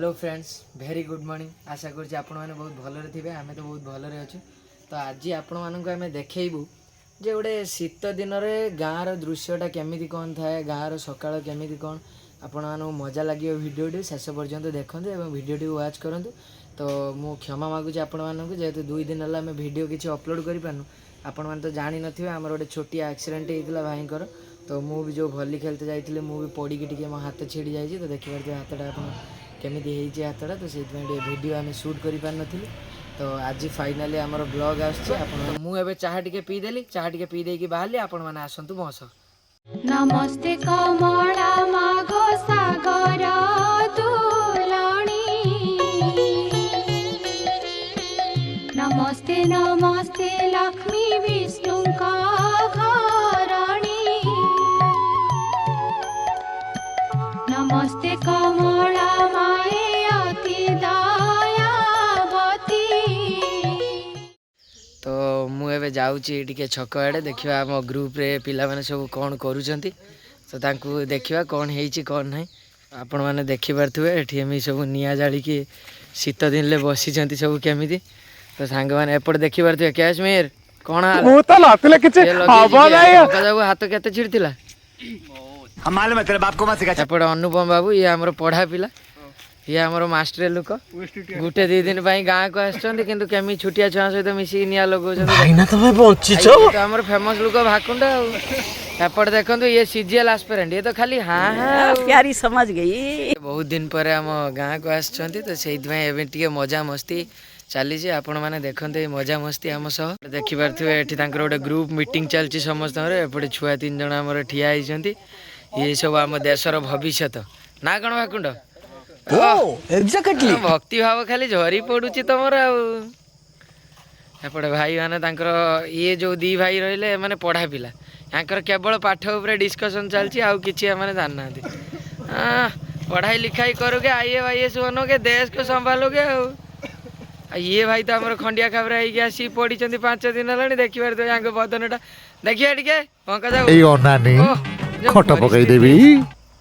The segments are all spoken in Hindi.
Hello friends very good morning आशा करुँच आपण मैंने बहुत भलरे थे आम तो बहुत भलरे अच्छे तो आज आपण मानक आम देखू जे गोटे शीत दिन में गाँव दृश्यटा केमी कौन थाए गाँव सकाल केमी कौन आपण मानक मजा लगे भिडियोटी शेष पर्यंत देखते और भिडियोटी वाच करूँ तो मु क्षमा मागुची आपण मानक जेहेतु 2 दिन है आम भिडियो किसी अपलोड करूँ आपण मैंने तो जानी नथिबे आमर गोटे छोटिया एक्सीडेंट होता भाईंकर तो मु भी जो भली खेलते जाइए मु भी पड़ी टी मो हाथ छिड़ी जाइए तो देखिए हाथटा केमिति होती हाथटा तो से वीडियो आम शूट कर पार नी तो आज फाइनाली आमर ब्लॉग आसुचे मुझे चाह टी पीदेली चाह टी पीदेकी बाहर आपण मैंने आसतु मो सह नमस्ते कमला मागो सागर तुलणी नमस्ते नमस्ते लक्ष्मी विष्णु का घरणी नमस्ते कमला माए अति दयावती तो मुझे जाऊँगी टी छक आड़े देखा आम ग्रुप रे पिला माने सब कौन करुँच तो तांकू देखा कौन है कौन ना आपण मैंने देखिपे ये सब निआ जाड़ी शीत दिन में बसी सब केमी तो सांग मैंने एपट देखिपे कैश्मीर कौन हाथ के छिड़ला एपट अनुपम बाबू ये आमर पढ़ा पिला ये आमर मास्टर लोक गोटे 2 दिन गाँव को आसुँच केमी छुटिया छुआ सहित मिसिक निआ लगौर फेमस लोक भाकुंडा एपट देखो ये सीजीएल एस्पिरेंट ये तो खाली हाँ हाँ प्यारी समझ गई बहुत दिन पर आम गाँव को आसुँच तो से मजा मस्ती चली आपण मैंने देखते मजा मस्ती आम सह देखिपे ये गोटे ग्रुप मीटिंग चलती समस्त एपटे छुआ 3 जन आम ठिया होती ये सब आम देशर भविष्य ना कौन भाकुंड एग्जैक्टली भक्ति भाव खाली झरी पड़ुची तुमर आपटे भाई माने ये जो 2 भाई रहिले माने पढ़ा पिला यहाँ केवल पाठ उपरे डिस्कसन चलती आउ किसी मैंने जानना पढ़ाई लिखाई करोगे IAS बनोगे देश को संभालोगे ये भाई तो आम खंडिया खाबरा आसी पड़ी 5 दिन है देखी पारे यहाँ बदनटा देखिए टे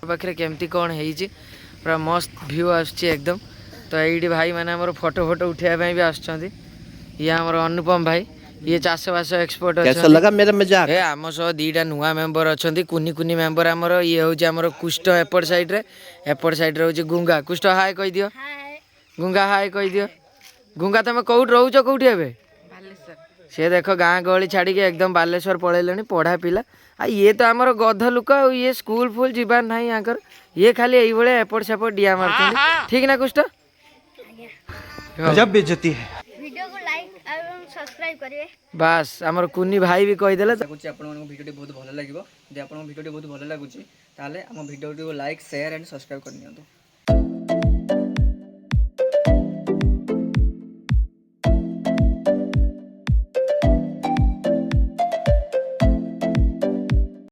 पाखे केमती कौन है पूरा मस्त व्यू आसुची एकदम तो ये भाई मैंने फोटो फोटो उठाई भी आसुँच ये आमर अनुपम भाई ये चाषबास एक्सपर्ट अच्छे आम सह 2टा नुआ मेम्बर अच्छा कुनी कुनी मेम्बर आमर ये हूँ आमर कुष्ट एपट साइड्रे हूँ गुंगा कुष्ट हाय कही दियो गुंगा हाय कही दियो गुंगा तुम कौट रोच कौटी ए सी देख गाँ गहली छाड़ी एकदम बालेश्वर पलैले पढ़ा पिला ये तो आमर गध लुक ये स्कूल फुल जीवार ना यहाँ ये खाली ये एपट सेपट डिया मार ठीक ना कुछ जब बेइज्जती है वीडियो को लाइक और सब्सक्राइब करिए बास आमर कुनी भाई भी कहीदेले भिडियो बहुत भल लगे जब आप भिडियो बहुत भल लगुच आम video like share and subscribe कर।